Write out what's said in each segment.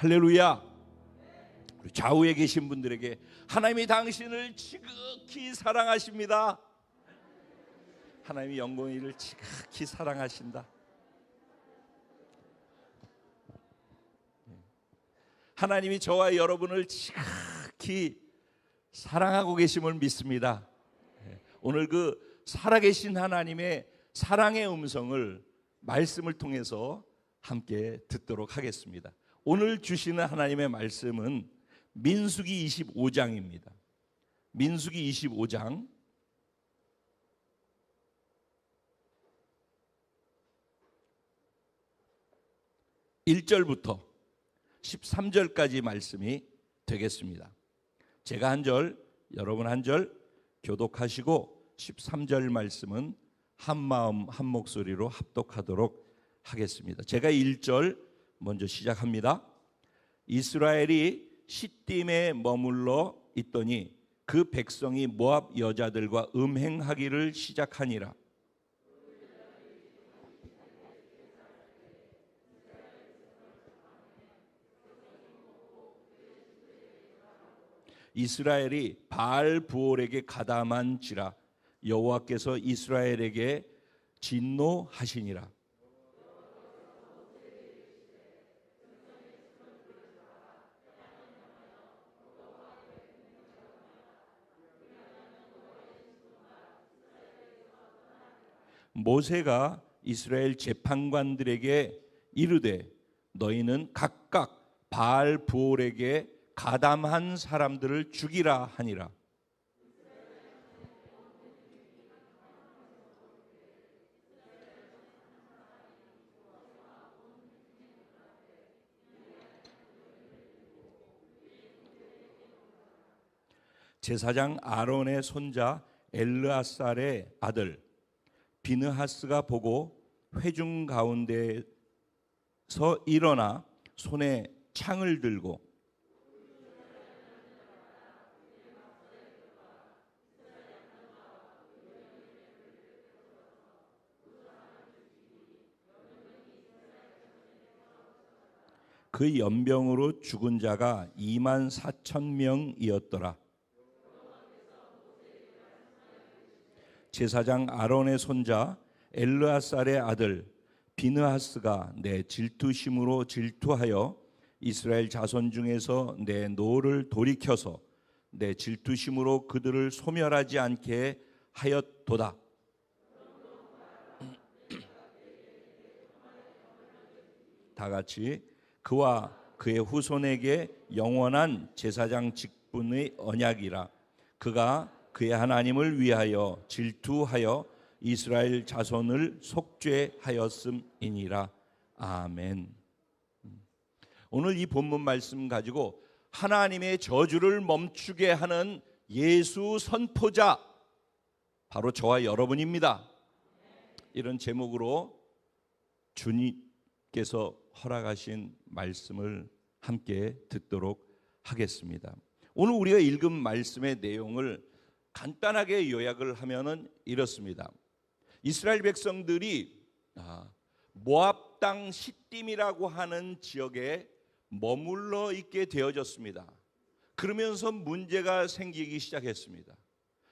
할렐루야. 우리 좌우에 계신 분들에게 하나님이 당신을 지극히 사랑하십니다. 하나님이 영광이를 지극히 사랑하신다. 하나님이 저와 여러분을 지극히 사랑하고 계심을 믿습니다. 오늘 그 살아계신 하나님의 사랑의 음성을 말씀을 통해서 함께 듣도록 하겠습니다. 오늘 주시는 하나님의 말씀은 민수기 25장입니다. 민수기 25장 1절부터 13절까지 말씀이 되겠습니다. 제가 한 절, 여러분 한 절 교독하시고 13절 말씀은 한 마음 한 목소리로 합독하도록 하겠습니다. 제가 1절 먼저 시작합니다. 이스라엘이 시딤에 머물러 있더니 그 백성이 모압 여자들과 음행하기를 시작하니라. 이스라엘이 바알 부올에게 가담한지라 여호와께서 이스라엘에게 진노하시니라. 모세가 이스라엘 재판관들에게 이르되 너희는 각각 바알 부올에게 가담한 사람들을 죽이라 하니라. 제사장 아론의 손자 엘르아살의 아들 비느하스가 보고 회중 가운데서 일어나 손에 창을 들고 그 연병으로 죽은 자가 24,000명이었더라. 제사장 아론의 손자 엘르아살의 아들 비느하스가 내 질투심으로 질투하여 이스라엘 자손 중에서 내 노를 돌이켜서 내 질투심으로 그들을 소멸하지 않게 하였도다. 다 같이 그와 그의 후손에게 영원한 제사장 직분의 언약이라. 그가 그의 하나님을 위하여 질투하여 이스라엘 자손을 속죄하였음이니라. 아멘. 오늘 이 본문 말씀 가지고 하나님의 저주를 멈추게 하는 예수 선포자, 바로 저와 여러분입니다. 이런 제목으로 주님께서 허락하신 말씀을 함께 듣도록 하겠습니다. 오늘 우리가 읽은 말씀의 내용을 간단하게 요약을 하면은 이렇습니다. 이스라엘 백성들이 모압 땅 시딤이라고 하는 지역에 머물러 있게 되어졌습니다. 그러면서 문제가 생기기 시작했습니다.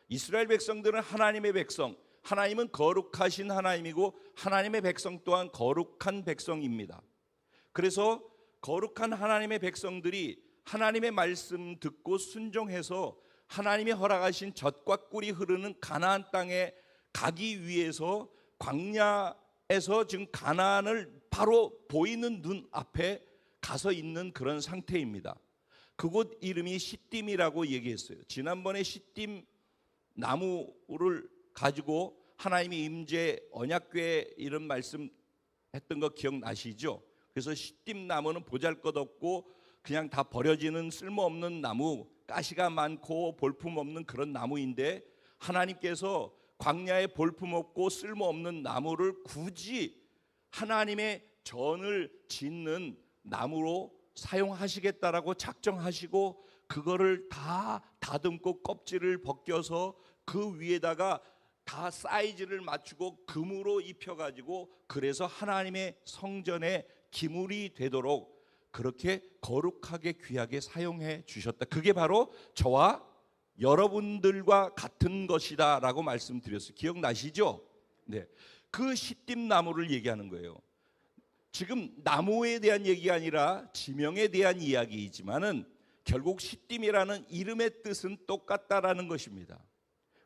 이스라엘 백성들은 하나님의 백성, 하나님은 거룩하신 하나님이고 하나님의 백성 또한 거룩한 백성입니다. 그래서 거룩한 하나님의 백성들이 하나님의 말씀 듣고 순종해서 하나님이 허락하신 젖과 꿀이 흐르는 가나안 땅에 가기 위해서 광야에서 지금 가나안을 바로 보이는 눈 앞에 가서 있는 그런 상태입니다. 그곳 이름이 시딤이라고 얘기했어요. 지난번에 시딤 나무를 가지고 하나님이 임재 언약궤 이런 말씀 했던 거 기억나시죠? 그래서 시딤 나무는 보잘것없고 그냥 다 버려지는 쓸모없는 나무, 가시가 많고 볼품없는 그런 나무인데 하나님께서 광야에 볼품없고 쓸모없는 나무를 굳이 하나님의 전을 짓는 나무로 사용하시겠다라고 작정하시고 그거를 다 다듬고 껍질을 벗겨서 그 위에다가 다 사이즈를 맞추고 금으로 입혀가지고 그래서 하나님의 성전에 기물이 되도록 그렇게 거룩하게 귀하게 사용해 주셨다. 그게 바로 저와 여러분들과 같은 것이다 라고 말씀드렸어요. 기억나시죠? 네, 그 시띠 나무를 얘기하는 거예요. 지금 나무에 대한 얘기가 아니라 지명에 대한 이야기이지만은 결국 시띠이라는 이름의 뜻은 똑같다라는 것입니다.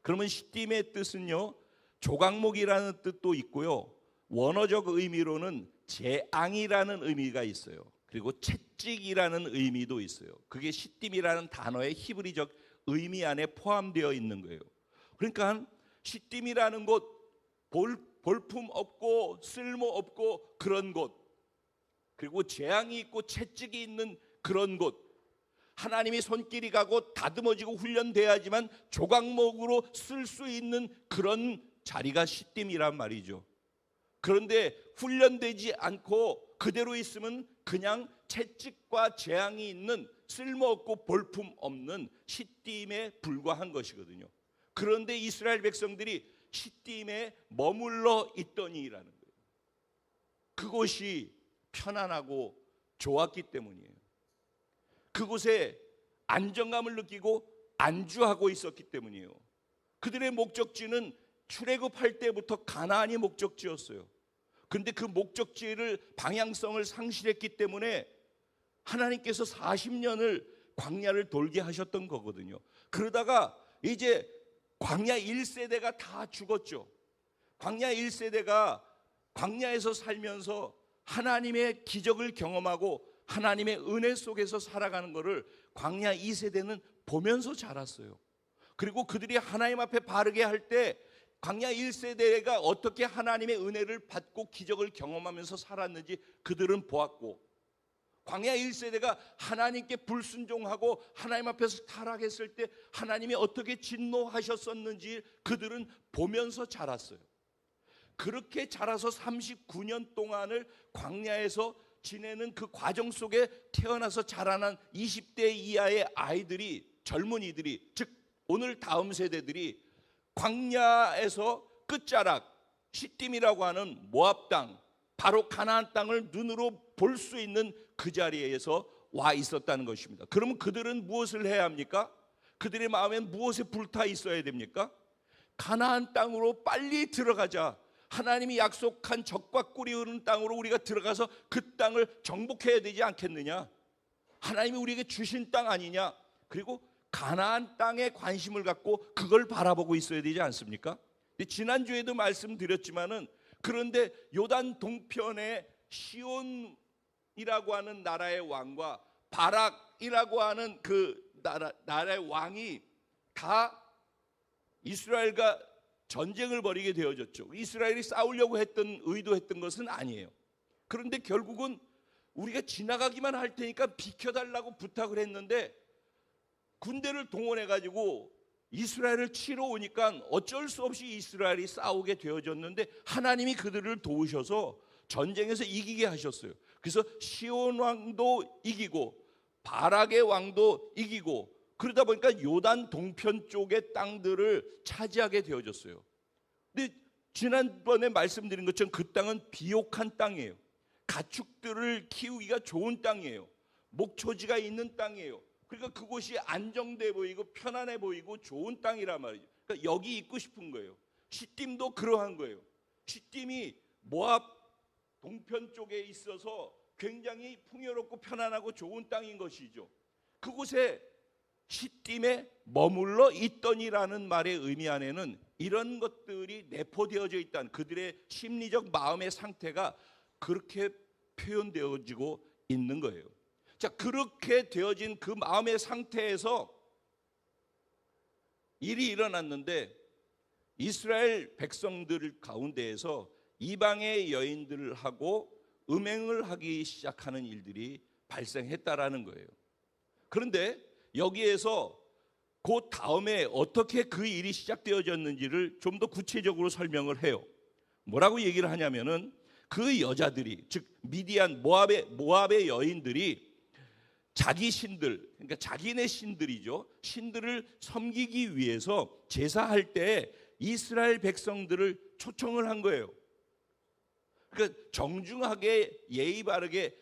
그러면 시띠의 뜻은요, 조각목이라는 뜻도 있고요, 원어적 의미로는 재앙이라는 의미가 있어요. 그리고 채찍이라는 의미도 있어요. 그게 시띠이라는 단어의 히브리적 의미 안에 포함되어 있는 거예요. 그러니까 시띠이라는 곳, 볼품 없고 쓸모 없고 그런 곳, 그리고 재앙이 있고 채찍이 있는 그런 곳, 하나님이 손길이 가고 다듬어지고 훈련돼야지만 조각목으로 쓸 수 있는 그런 자리가 시띠이란 말이죠. 그런데 훈련되지 않고 그대로 있으면 그냥 채찍과 재앙이 있는 쓸모없고 볼품 없는 시띠임에 불과한 것이거든요. 그런데 이스라엘 백성들이 시띠임에 머물러 있더니라는 거예요. 그곳이 편안하고 좋았기 때문이에요. 그곳에 안정감을 느끼고 안주하고 있었기 때문이에요. 그들의 목적지는 출애굽할 때부터 가나안이 목적지였어요. 그런데 그 목적지를 방향성을 상실했기 때문에 하나님께서 40년을 광야를 돌게 하셨던 거거든요. 그러다가 이제 광야 1세대가 다 죽었죠. 광야 1세대가 광야에서 살면서 하나님의 기적을 경험하고 하나님의 은혜 속에서 살아가는 것을 광야 2세대는 보면서 자랐어요. 그리고 그들이 하나님 앞에 바르게 할 때 광야 1세대가 어떻게 하나님의 은혜를 받고 기적을 경험하면서 살았는지 그들은 보았고, 광야 1세대가 하나님께 불순종하고 하나님 앞에서 타락했을 때 하나님이 어떻게 진노하셨었는지 그들은 보면서 자랐어요. 그렇게 자라서 39년 동안을 광야에서 지내는 그 과정 속에 태어나서 자라난 20대 이하의 아이들이, 젊은이들이, 즉 오늘 다음 세대들이 광야에서 끝자락 시딤이라고 하는 모압 땅, 바로 가나안 땅을 눈으로 볼 수 있는 그 자리에서 와 있었다는 것입니다. 그러면 그들은 무엇을 해야 합니까? 그들의 마음엔 무엇에 불타 있어야 됩니까? 가나안 땅으로 빨리 들어가자. 하나님이 약속한 젖과 꿀이 흐르는 땅으로 우리가 들어가서 그 땅을 정복해야 되지 않겠느냐? 하나님이 우리에게 주신 땅 아니냐? 그리고 가나안 땅에 관심을 갖고 그걸 바라보고 있어야 되지 않습니까? 지난주에도 말씀드렸지만은, 그런데 요단 동편에 시온이라고 하는 나라의 왕과 바락이라고 하는 그 나라의 왕이 다 이스라엘과 전쟁을 벌이게 되어졌죠. 이스라엘이 싸우려고 의도했던 것은 아니에요. 그런데 결국은 우리가 지나가기만 할 테니까 비켜달라고 부탁을 했는데, 군대를 동원해가지고 이스라엘을 치러 오니까 어쩔 수 없이 이스라엘이 싸우게 되어졌는데, 하나님이 그들을 도우셔서 전쟁에서 이기게 하셨어요. 그래서 시온 왕도 이기고 바락의 왕도 이기고, 그러다 보니까 요단 동편 쪽의 땅들을 차지하게 되어졌어요. 근데 지난번에 말씀드린 것처럼 그 땅은 비옥한 땅이에요. 가축들을 키우기가 좋은 땅이에요. 목초지가 있는 땅이에요. 그러니까 그곳이 안정돼 보이고 편안해 보이고 좋은 땅이란 말이죠. 그러니까 여기 있고 싶은 거예요. 시딤도 그러한 거예요. 시딤이 모압 동편 쪽에 있어서 굉장히 풍요롭고 편안하고 좋은 땅인 것이죠. 그곳에 시딤에 머물러 있더니라는 말의 의미 안에는 이런 것들이 내포되어져 있다는, 그들의 심리적 마음의 상태가 그렇게 표현되어지고 있는 거예요. 자, 그렇게 되어진 그 마음의 상태에서 일이 일어났는데, 이스라엘 백성들 가운데에서 이방의 여인들하고 음행을 하기 시작하는 일들이 발생했다라는 거예요. 그런데 여기에서 그 다음에 어떻게 그 일이 시작되어졌는지를 좀 더 구체적으로 설명을 해요. 뭐라고 얘기를 하냐면은, 그 여자들이, 즉 미디안 모압의 여인들이 자기 신들, 그러니까 자기네 신들이죠, 신들을 섬기기 위해서 제사할 때 이스라엘 백성들을 초청을 한 거예요. 그러니까 정중하게 예의 바르게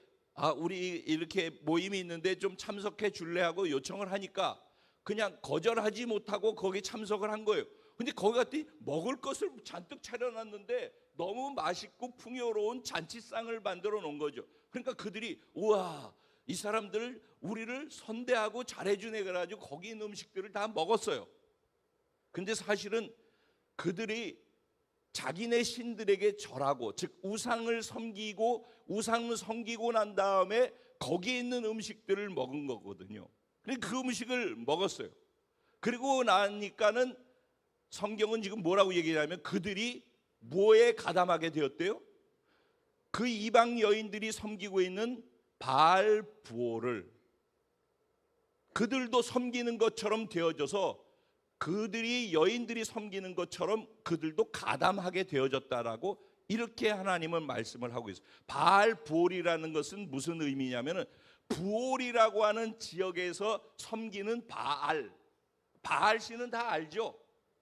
우리 이렇게 모임이 있는데 좀 참석해 줄래 하고 요청을 하니까 그냥 거절하지 못하고 거기 참석을 한 거예요. 근데 거기 갔더니 먹을 것을 잔뜩 차려놨는데 너무 맛있고 풍요로운 잔치상을 만들어 놓은 거죠. 그러니까 그들이 우와, 이 사람들 우리를 선대하고 잘해주네 그래가지고 거기 있는 음식들을 다 먹었어요. 근데 사실은 그들이 자기네 신들에게 절하고, 즉 우상을 섬기고 우상을 섬기고 난 다음에 거기에 있는 음식들을 먹은 거거든요. 그러니까 그 음식을 먹었어요. 그리고 나니까는 성경은 지금 뭐라고 얘기하냐면 그들이 뭐에 가담하게 되었대요? 그 이방 여인들이 섬기고 있는 바알 부호를 그들도 섬기는 것처럼 되어져서 그들이 여인들이 섬기는 것처럼 그들도 가담하게 되어졌다라고 이렇게 하나님은 말씀을 하고 있어요. 바알 부올이라는 것은 무슨 의미냐면은 부올이라고 하는 지역에서 섬기는 바알 씨는 다 알죠.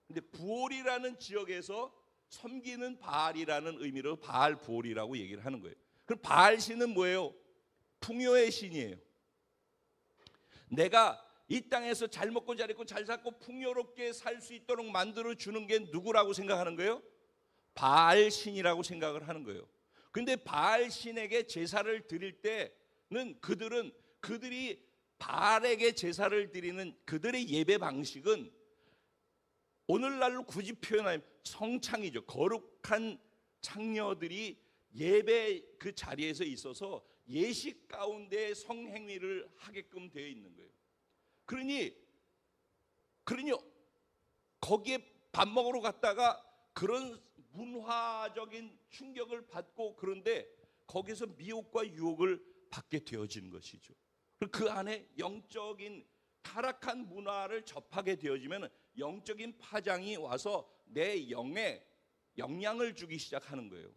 근데 부올이라는 지역에서 섬기는 바알이라는 의미로 바알 부올이라고 얘기를 하는 거예요. 그럼 바알 씨는 뭐예요? 풍요의 신이에요. 내가 이 땅에서 잘 먹고 잘 입고 잘 살고 풍요롭게 살 수 있도록 만들어 주는 게 누구라고 생각하는 거예요? 바알 신이라고 생각을 하는 거예요. 근데 바알 신에게 제사를 드릴 때는 그들이 바알에게 제사를 드리는 그들의 예배 방식은 오늘날로 굳이 표현하면 성창이죠. 거룩한 창녀들이 예배 그 자리에서 있어서 예식 가운데 성행위를 하게끔 되어 있는 거예요. 그러니 거기에 밥 먹으러 갔다가 그런 문화적인 충격을 받고, 그런데 거기서 미혹과 유혹을 받게 되어지는 것이죠. 그 안에 영적인 타락한 문화를 접하게 되어지면 영적인 파장이 와서 내 영에 영향을 주기 시작하는 거예요.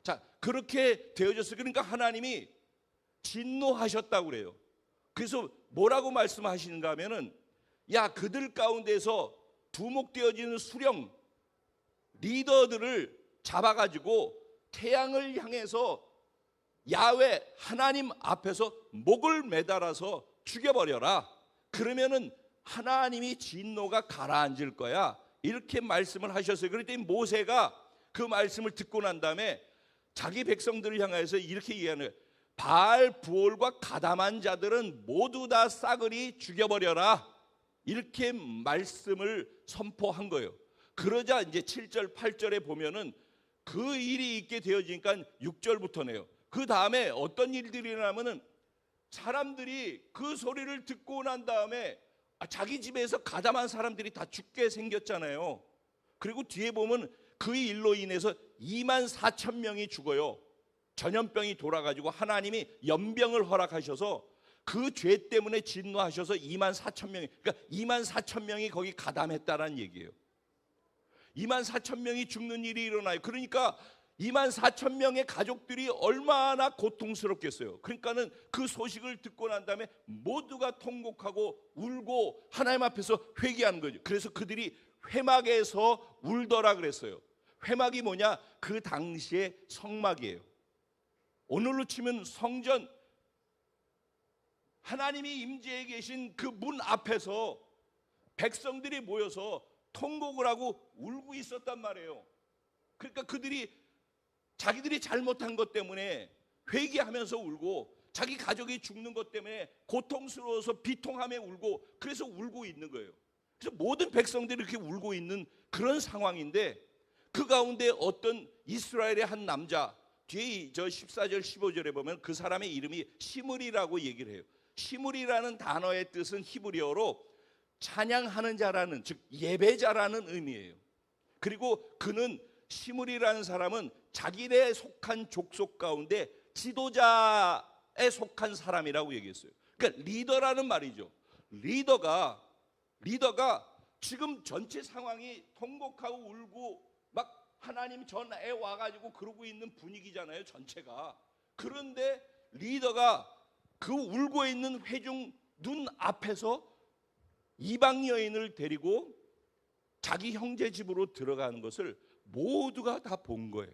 자, 그렇게 되어졌어요. 그러니까 하나님이 진노하셨다고 그래요. 그래서 뭐라고 말씀하시는가 하면은, 야, 그들 가운데서 두목되어지는 수령 리더들을 잡아가지고 태양을 향해서 야훼 하나님 앞에서 목을 매달아서 죽여버려라. 그러면은 하나님이 진노가 가라앉을 거야. 이렇게 말씀을 하셨어요. 그랬더니 모세가 그 말씀을 듣고 난 다음에 자기 백성들을 향해서 이렇게 얘기하는 거예요. 바알 부올과 가담한 자들은 모두 다 싸그리 죽여버려라. 이렇게 말씀을 선포한 거예요. 그러자 이제 7절 8절에 보면은 그 일이 있게 되어지니까 6절부터네요. 그 다음에 어떤 일들이 일어나면은 사람들이 그 소리를 듣고 난 다음에 자기 집에서 가담한 사람들이 다 죽게 생겼잖아요. 그리고 뒤에 보면 그 일로 인해서 2만 4천 명이 죽어요. 전염병이 돌아가지고 하나님이 연병을 허락하셔서 그 죄 때문에 진노하셔서 2만 4천 명이, 그러니까 2만 4천 명이 거기 가담했다라는 얘기예요. 2만 4천 명이 죽는 일이 일어나요. 그러니까 2만 4천 명의 가족들이 얼마나 고통스럽겠어요. 그러니까는 그 소식을 듣고 난 다음에 모두가 통곡하고 울고 하나님 앞에서 회개하는 거죠. 그래서 그들이 회막에서 울더라 그랬어요. 회막이 뭐냐? 그 당시의 성막이에요. 오늘로 치면 성전, 하나님이 임재해 계신 그 문 앞에서 백성들이 모여서 통곡을 하고 울고 있었단 말이에요. 그러니까 그들이 자기들이 잘못한 것 때문에 회개하면서 울고, 자기 가족이 죽는 것 때문에 고통스러워서 비통하며 울고, 그래서 울고 있는 거예요. 그래서 모든 백성들이 이렇게 울고 있는 그런 상황인데, 그 가운데 어떤 이스라엘의 한 남자, 뒤에 저 14절 15절에 보면 그 사람의 이름이 시므리라고 얘기를 해요. 시므리라는 단어의 뜻은 히브리어로 찬양하는 자라는, 즉 예배자라는 의미예요. 그리고 그는, 시므리라는 사람은 자기네 속한 족속 가운데 지도자에 속한 사람이라고 얘기했어요. 그러니까 리더라는 말이죠. 리더가 지금 전체 상황이 통곡하고 울고 막 하나님 전에 와가지고 그러고 있는 분위기잖아요, 전체가. 그런데 리더가 그 울고 있는 회중 눈 앞에서 이방 여인을 데리고 자기 형제 집으로 들어가는 것을 모두가 다 본 거예요.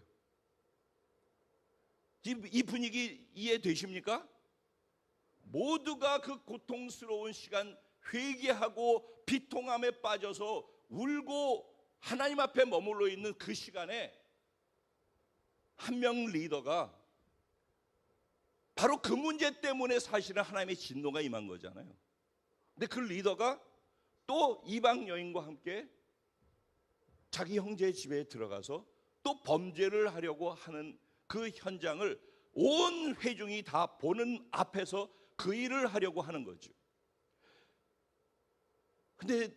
지금 이 분위기 이해되십니까? 모두가 그 고통스러운 시간, 회개하고 비통함에 빠져서 울고 하나님 앞에 머물러 있는 그 시간에 한 명 리더가 바로 그 문제 때문에 사실은 하나님의 진노가 임한 거잖아요. 근데 그 리더가 또 이방 여인과 함께 자기 형제의 집에 들어가서 또 범죄를 하려고 하는 그 현장을 온 회중이 다 보는 앞에서 그 일을 하려고 하는 거죠. 근데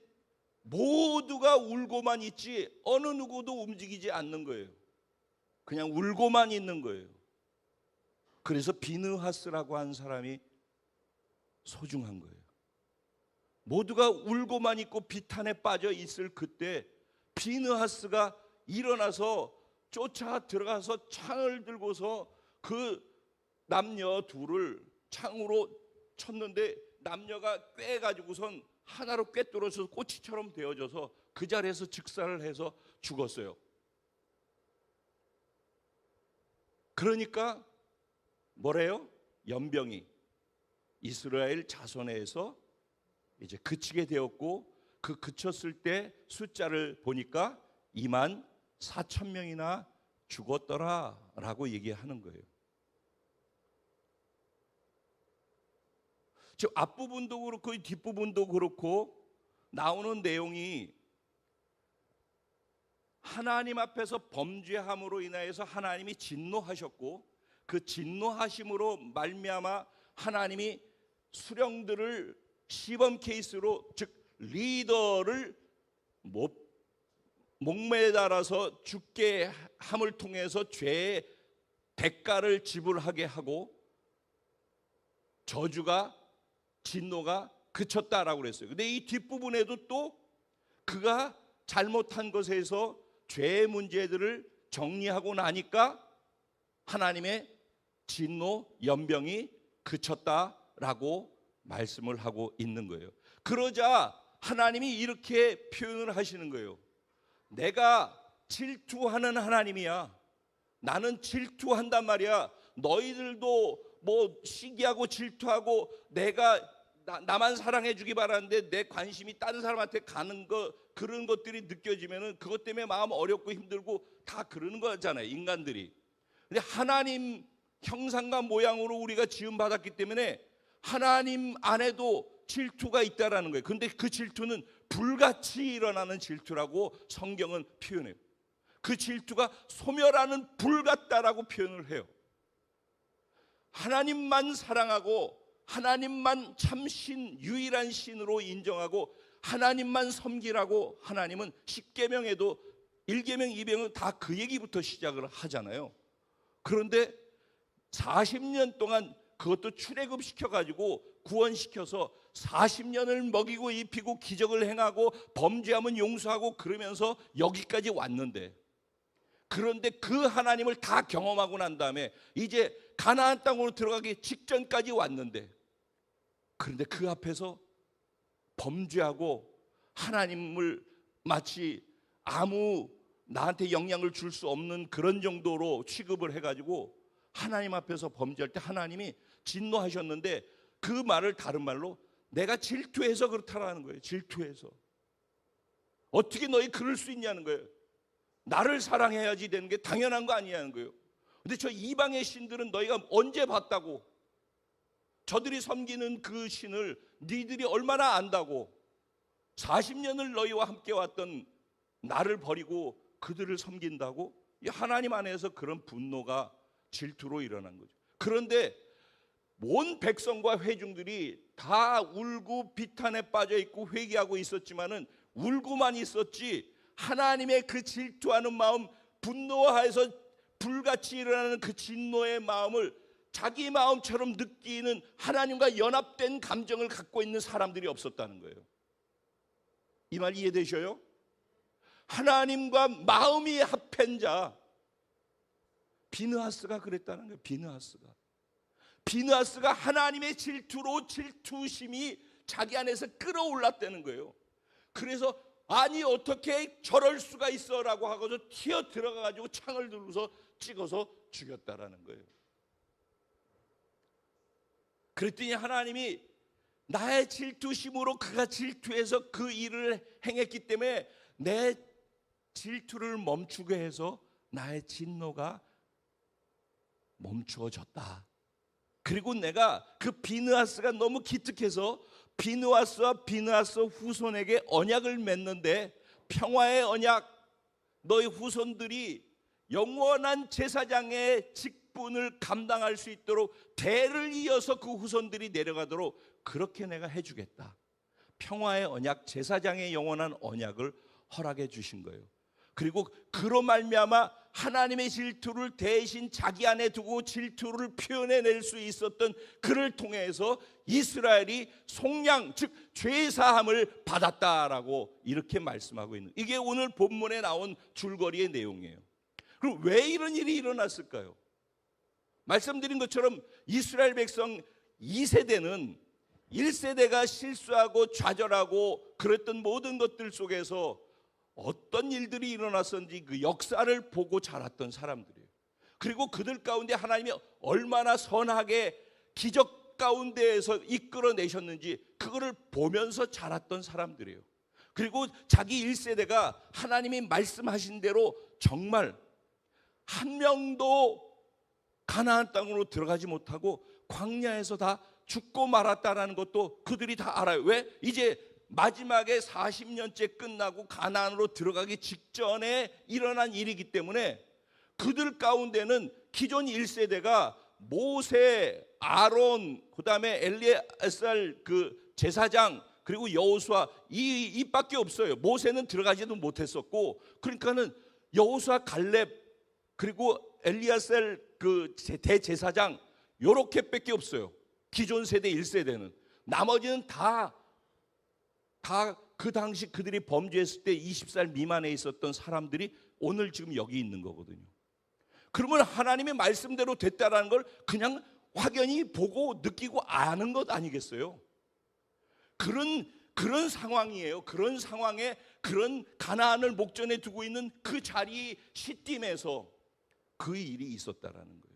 모두가 울고만 있지 어느 누구도 움직이지 않는 거예요. 그냥 울고만 있는 거예요. 그래서 비느하스라고 한 사람이 소중한 거예요. 모두가 울고만 있고 비탄에 빠져 있을 그때 비느하스가 일어나서 쫓아 들어가서 창을 들고서 그 남녀 둘을 창으로 쳤는데 남녀가 꿰가지고선 하나로 꿰뚫어서 꼬치처럼 되어져서 그 자리에서 즉사를 해서 죽었어요. 그러니까 뭐래요? 연병이 이스라엘 자손에서 이제 그치게 되었고, 그 그쳤을 때 숫자를 보니까 24,000명이나 죽었더라라고 얘기하는 거예요. 즉 앞부분도 그렇고 뒷부분도 그렇고 나오는 내용이 하나님 앞에서 범죄함으로 인하여서 하나님이 진노하셨고, 그 진노하심으로 말미암아 하나님이 수령들을 시범 케이스로, 즉 리더를 목매달아서 죽게 함을 통해서 죄의 대가를 지불하게 하고 저주가, 진노가 그쳤다라고 그랬어요. 근데 이 뒷부분에도 또 그가 잘못한 것에서 죄의 문제들을 정리하고 나니까 하나님의 진노, 연병이 그쳤다라고 말씀을 하고 있는 거예요. 그러자 하나님이 이렇게 표현을 하시는 거예요. 내가 질투하는 하나님이야. 나는 질투한단 말이야. 너희들도 뭐 시기하고 질투하고 내가 나만 사랑해 주기 바라는데 내 관심이 다른 사람한테 가는 거, 그런 것들이 느껴지면은 그것 때문에 마음 어렵고 힘들고 다 그러는 거잖아요, 인간들이. 근데 하나님 형상과 모양으로 우리가 지음 받았기 때문에 하나님 안에도 질투가 있다라는 거예요. 근데 그 질투는 불같이 일어나는 질투라고 성경은 표현해요. 그 질투가 소멸하는 불 같다라고 표현을 해요. 하나님만 사랑하고 하나님만 참신, 유일한 신으로 인정하고 하나님만 섬기라고 하나님은 10계명에도 1계명, 2계명은 다 그 얘기부터 시작을 하잖아요. 그런데 40년 동안 그것도 출애굽시켜가지고 구원시켜서 40년을 먹이고 입히고 기적을 행하고 범죄하면 용서하고 그러면서 여기까지 왔는데, 그런데 그 하나님을 다 경험하고 난 다음에 이제 가나안 땅으로 들어가기 직전까지 왔는데, 그런데 그 앞에서 범죄하고 하나님을 마치 아무 나한테 영향을 줄 수 없는 그런 정도로 취급을 해가지고 하나님 앞에서 범죄할 때 하나님이 진노하셨는데, 그 말을 다른 말로 내가 질투해서 그렇다라는 거예요. 질투해서. 어떻게 너희 그럴 수 있냐는 거예요. 나를 사랑해야지 되는 게 당연한 거 아니냐는 거예요. 근데 저 이방의 신들은 너희가 언제 봤다고? 저들이 섬기는 그 신을 니들이 얼마나 안다고? 40년을 너희와 함께 왔던 나를 버리고 그들을 섬긴다고? 하나님 안에서 그런 분노가 질투로 일어난 거죠. 그런데 온 백성과 회중들이 다 울고 비탄에 빠져 있고 회개하고 있었지만은 울고만 있었지, 하나님의 그 질투하는 마음, 분노하여서 불같이 일어나는 그 진노의 마음을 자기 마음처럼 느끼는, 하나님과 연합된 감정을 갖고 있는 사람들이 없었다는 거예요. 이 말 이해되셔요? 하나님과 마음이 합한 자, 비느하스가 그랬다는 거예요. 비느하스가 하나님의 질투로 질투심이 자기 안에서 끌어올랐다는 거예요. 그래서 아니 어떻게 저럴 수가 있어라고 하고서 튀어 들어가가지고 창을 들고서 찍어서 죽였다라는 거예요. 그랬더니 하나님이 나의 질투심으로 그가 질투해서 그 일을 행했기 때문에 내 질투를 멈추게 해서 나의 진노가 멈추어졌다. 그리고 내가 그 비느하스가 너무 기특해서 비느하스와 비느하스 후손에게 언약을 맺는데, 평화의 언약, 너희 후손들이 영원한 제사장의 직분을 감당할 수 있도록 대를 이어서 그 후손들이 내려가도록 그렇게 내가 해주겠다. 평화의 언약, 제사장의 영원한 언약을 허락해 주신 거예요. 그리고 그로 말미암아 하나님의 질투를 대신 자기 안에 두고 질투를 표현해낼 수 있었던 그를 통해서 이스라엘이 속량, 즉 죄사함을 받았다라고 이렇게 말씀하고 있는, 이게 오늘 본문에 나온 줄거리의 내용이에요. 그럼 왜 이런 일이 일어났을까요? 말씀드린 것처럼 이스라엘 백성 2세대는 1세대가 실수하고 좌절하고 그랬던 모든 것들 속에서 어떤 일들이 일어났었는지 그 역사를 보고 자랐던 사람들이에요. 그리고 그들 가운데 하나님이 얼마나 선하게 기적 가운데에서 이끌어내셨는지 그거를 보면서 자랐던 사람들이에요. 그리고 자기 1세대가 하나님이 말씀하신 대로 정말 한 명도 가나안 땅으로 들어가지 못하고 광야에서 다 죽고 말았다라는 것도 그들이 다 알아요. 왜? 이제 마지막에 40년째 끝나고 가나안으로 들어가기 직전에 일어난 일이기 때문에 그들 가운데는 기존 1세대가 모세, 아론, 그다음에 엘리에셀 그 제사장, 그리고 여호수아 이밖에 없어요. 모세는 들어가지도 못했었고, 그러니까는 여호수아, 갈렙, 그리고 엘리에셀 그 대제사장 요렇게밖에 없어요. 기존 세대 1세대는. 나머지는 다 그 당시 그들이 범죄했을 때 20살 미만에 있었던 사람들이 오늘 지금 여기 있는 거거든요. 그러면 하나님의 말씀대로 됐다라는 걸 그냥 확연히 보고 느끼고 아는 것 아니겠어요? 그런 상황이에요. 그런 상황에 그런 가나안을 목전에 두고 있는 그 자리 시딤에서 그 일이 있었다라는 거예요.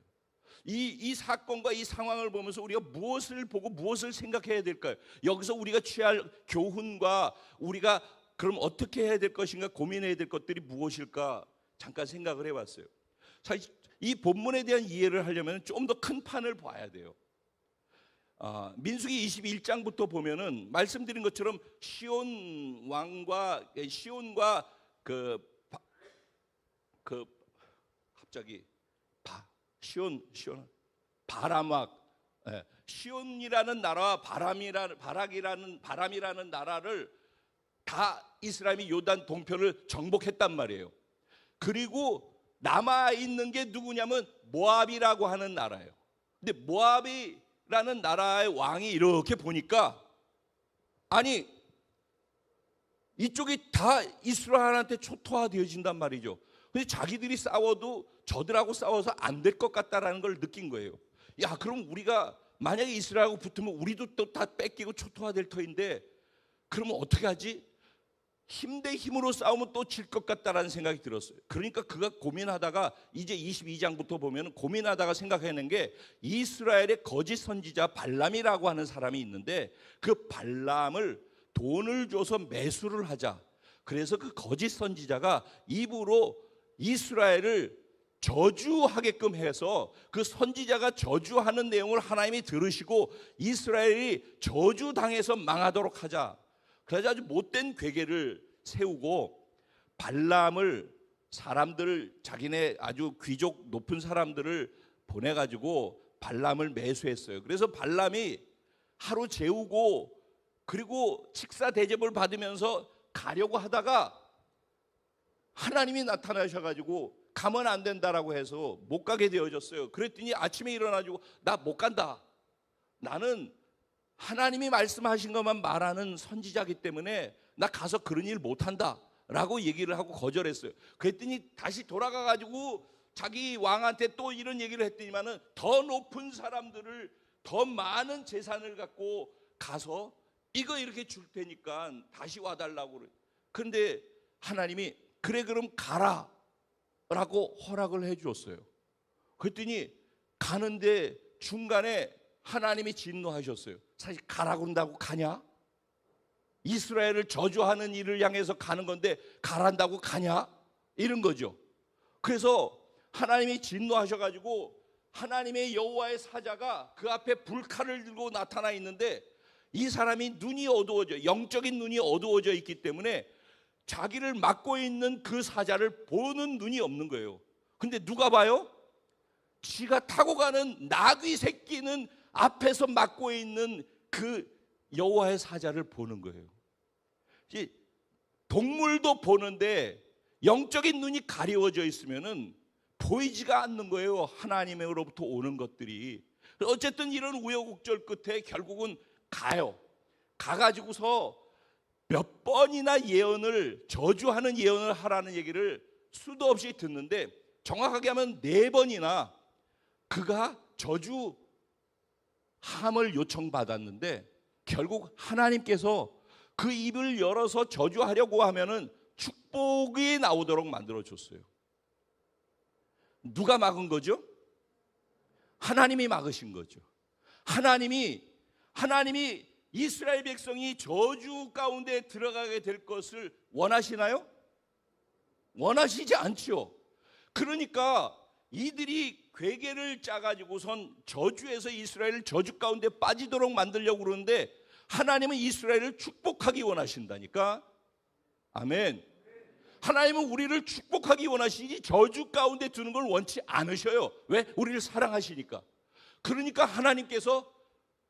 이 사건과 이 상황을 보면서 우리가 무엇을 보고 무엇을 생각해야 될까요? 여기서 우리가 취할 교훈과 우리가 그럼 어떻게 해야 될 것인가 고민해야 될 것들이 무엇일까 잠깐 생각을 해봤어요. 사실 이 본문에 대한 이해를 하려면 좀 더 큰 판을 봐야 돼요. 민수기 21장부터 보면은 말씀드린 것처럼 시온과 갑자기 바람악, 시온이라는 나라와 바람이라는 나라를 다 이스라엘이 요단 동편을 정복했단 말이에요. 그리고 남아 있는 게 누구냐면 모압이라고 하는 나라예요. 근데 모압이라는 나라의 왕이 이렇게 보니까 아니 이쪽이 다 이스라엘한테 초토화되어진단 말이죠. 근데 자기들이 싸워도 저들하고 싸워서 안 될 것 같다라는 걸 느낀 거예요. 야, 그럼 우리가 만약에 이스라엘하고 붙으면 우리도 또 다 뺏기고 초토화될 터인데 그러면 어떻게 하지? 힘 대 힘으로 싸우면 또 질 것 같다라는 생각이 들었어요. 그러니까 그가 고민하다가 이제 22장부터 보면 고민하다가 생각해낸 게 이스라엘의 거짓 선지자 발람이라고 하는 사람이 있는데 그 발람을 돈을 줘서 매수를 하자. 그래서 그 거짓 선지자가 입으로 이스라엘을 저주하게끔 해서 그 선지자가 저주하는 내용을 하나님이 들으시고 이스라엘이 저주당해서 망하도록 하자. 그래서 아주 못된 괴계를 세우고 발람을 사람들을 자기네 아주 귀족 높은 사람들을 보내가지고 발람을 매수했어요. 그래서 발람이 하루 재우고 그리고 식사 대접을 받으면서 가려고 하다가 하나님이 나타나셔가지고 가면 안 된다라고 해서 못 가게 되어졌어요. 그랬더니 아침에 일어나가지고 나 못 간다. 나는 하나님이 말씀하신 것만 말하는 선지자이기 때문에 나 가서 그런 일 못한다 라고 얘기를 하고 거절했어요. 그랬더니 다시 돌아가가지고 자기 왕한테 또 이런 얘기를 했더니만은 더 높은 사람들을 더 많은 재산을 갖고 가서 이거 이렇게 줄 테니까 다시 와달라고 그래. 그런데 하나님이 그래 그럼 가라 라고 허락을 해 주었어요. 그랬더니 가는데 중간에 하나님이 진노하셨어요. 사실 가라고 한다고 가냐? 이스라엘을 저주하는 일을 향해서 가는 건데 가란다고 가냐? 이런 거죠. 그래서 하나님이 진노하셔가지고 하나님의 여호와의 사자가 그 앞에 불칼을 들고 나타나 있는데 이 사람이 눈이 어두워져, 영적인 눈이 어두워져 있기 때문에 자기를 맡고 있는 그 사자를 보는 눈이 없는 거예요. 근데 누가 봐요? 지가 타고 가는 나귀 새끼는 앞에서 맡고 있는 그 여호와의 사자를 보는 거예요. 동물도 보는데 영적인 눈이 가려워져 있으면은 보이지가 않는 거예요. 하나님으로부터 오는 것들이. 어쨌든 이런 우여곡절 끝에 결국은 가요. 가가지고서 몇 번이나 예언을, 저주하는 예언을 하라는 얘기를 수도 없이 듣는데 정확하게 하면 4번이나 그가 저주함을 요청받았는데 결국 하나님께서 그 입을 열어서 저주하려고 하면은 축복이 나오도록 만들어줬어요. 누가 막은 거죠? 하나님이 막으신 거죠. 하나님이 이스라엘 백성이 저주 가운데 들어가게 될 것을 원하시나요? 원하시지 않죠. 그러니까 이들이 괴계를 짜가지고선 저주에서 이스라엘을 저주 가운데 빠지도록 만들려고 그러는데 하나님은 이스라엘을 축복하기 원하신다니까. 아멘. 하나님은 우리를 축복하기 원하시지 저주 가운데 두는 걸 원치 않으셔요. 왜? 우리를 사랑하시니까. 그러니까 하나님께서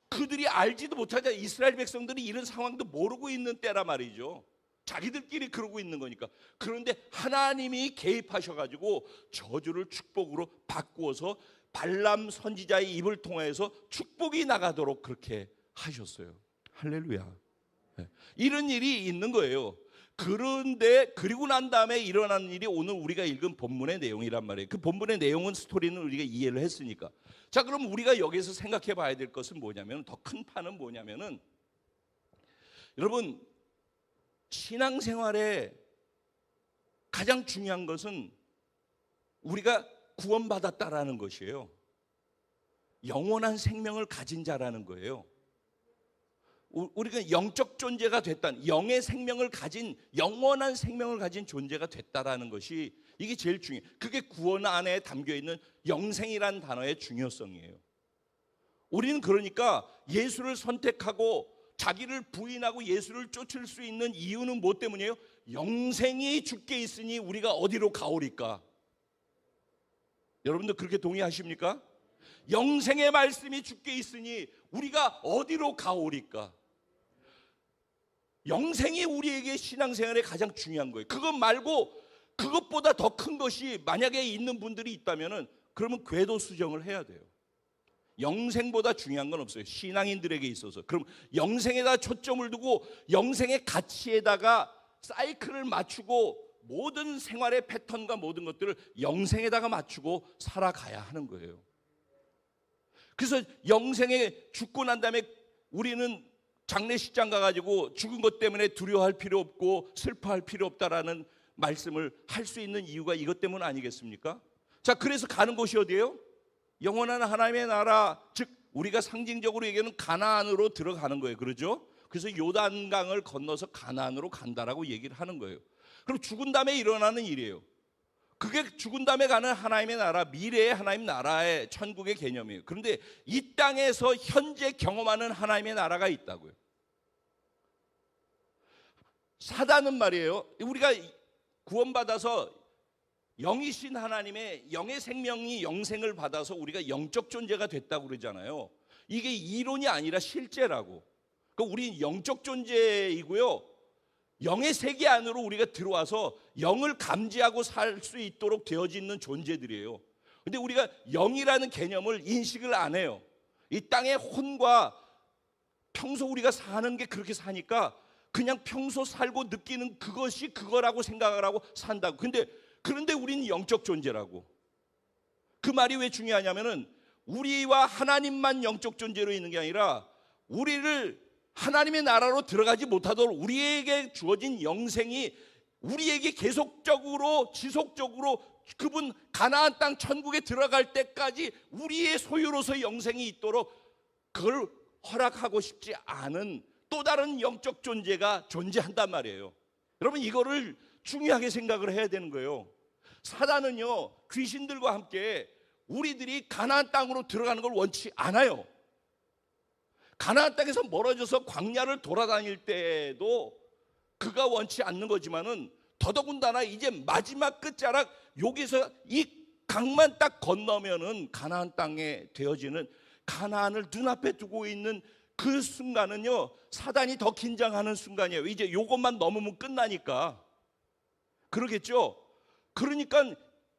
그들이 알지도 못하자 이스라엘 백성들이 이런 상황도 모르고 있는 때라 말이죠. 자기들끼리 그러고 있는 거니까. 그런데 하나님이 개입하셔가지고 저주를 축복으로 바꾸어서 발람 선지자의 입을 통해서 축복이 나가도록 그렇게 하셨어요. 할렐루야. 이런 일이 있는 거예요. 그런데 그리고 난 다음에 일어난 일이 오늘 우리가 읽은 본문의 내용이란 말이에요. 그 본문의 내용은 스토리는 우리가 이해를 했으니까. 자, 그럼 우리가 여기서 생각해 봐야 될 것은 뭐냐면, 더 큰 판은 뭐냐면은, 여러분 신앙생활에 가장 중요한 것은 우리가 구원받았다라는 것이에요. 영원한 생명을 가진 자라는 거예요. 우리가 영적 존재가 됐다는, 영의 생명을 가진, 영원한 생명을 가진 존재가 됐다라는 것이 이게 제일 중요해요. 그게 구원 안에 담겨있는 영생이라는 단어의 중요성이에요. 우리는 그러니까 예수를 선택하고 자기를 부인하고 예수를 쫓을 수 있는 이유는 뭐 때문이에요? 영생이 주께 있으니 우리가 어디로 가오리까? 여러분들 그렇게 동의하십니까? 영생의 말씀이 주께 있으니 우리가 어디로 가오리까? 영생이 우리에게 신앙생활에 가장 중요한 거예요. 그것 말고 그것보다 더 큰 것이 만약에 있는 분들이 있다면은 그러면 궤도 수정을 해야 돼요. 영생보다 중요한 건 없어요. 신앙인들에게 있어서. 그럼 영생에다 초점을 두고 영생의 가치에다가 사이클을 맞추고 모든 생활의 패턴과 모든 것들을 영생에다가 맞추고 살아가야 하는 거예요. 그래서 영생에 죽고 난 다음에 우리는 장례식장 가가지고 죽은 것 때문에 두려워할 필요 없고 슬퍼할 필요 없다라는 말씀을 할 수 있는 이유가 이것 때문 아니겠습니까? 자, 그래서 가는 곳이 어디예요? 영원한 하나님의 나라, 즉 우리가 상징적으로 얘기하는 가나안으로 들어가는 거예요. 그렇죠? 그래서 요단강을 건너서 가나안으로 간다라고 얘기를 하는 거예요. 그럼 죽은 다음에 일어나는 일이에요. 그게 죽은 다음에 가는 하나님의 나라, 미래의 하나님 나라의 천국의 개념이에요. 그런데 이 땅에서 현재 경험하는 하나님의 나라가 있다고요. 사단은 말이에요, 우리가 구원받아서 영이신 하나님의 영의 생명이 영생을 받아서 우리가 영적 존재가 됐다고 그러잖아요. 이게 이론이 아니라 실제라고. 그러니까 우리는 영적 존재이고요, 영의 세계 안으로 우리가 들어와서 영을 감지하고 살 수 있도록 되어져 있는 존재들이에요. 근데 우리가 영이라는 개념을 인식을 안 해요. 이 땅의 혼과 평소 우리가 사는 게 그렇게 사니까 그냥 평소 살고 느끼는 그것이 그거라고 생각을 하고 산다고. 그런데 우리는 영적 존재라고. 그 말이 왜 중요하냐면은 우리와 하나님만 영적 존재로 있는 게 아니라 우리를 하나님의 나라로 들어가지 못하도록 우리에게 주어진 영생이 우리에게 계속적으로 지속적으로 그분 가나안 땅 천국에 들어갈 때까지 우리의 소유로서 영생이 있도록 그걸 허락하고 싶지 않은 또 다른 영적 존재가 존재한단 말이에요. 여러분, 이거를 중요하게 생각을 해야 되는 거예요. 사단은요, 귀신들과 함께 우리들이 가나안 땅으로 들어가는 걸 원치 않아요. 가나안 땅에서 멀어져서 광야를 돌아다닐 때도 그가 원치 않는 거지만은, 더더군다나 이제 마지막 끝자락 여기서 이 강만 딱 건너면은 가나안 땅에 되어지는, 가나안을 눈앞에 두고 있는 그 순간은요, 사단이 더 긴장하는 순간이에요. 이제 요것만 넘으면 끝나니까. 그러겠죠? 그러니까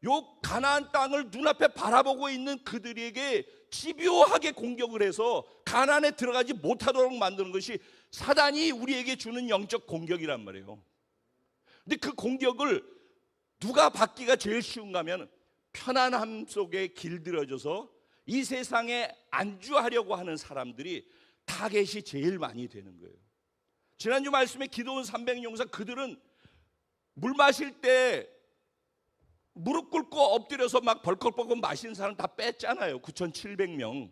요 가나안 땅을 눈앞에 바라보고 있는 그들에게 집요하게 공격을 해서 가나안에 들어가지 못하도록 만드는 것이 사단이 우리에게 주는 영적 공격이란 말이에요. 근데 그 공격을 누가 받기가 제일 쉬운가 하면, 편안함 속에 길들여져서 이 세상에 안주하려고 하는 사람들이 타겟이 제일 많이 되는 거예요. 지난주 말씀에 기도원 300용사, 그들은 물 마실 때 무릎 꿇고 엎드려서 막 벌컥벌컥 마시는 사람 다 뺐잖아요. 9,700명.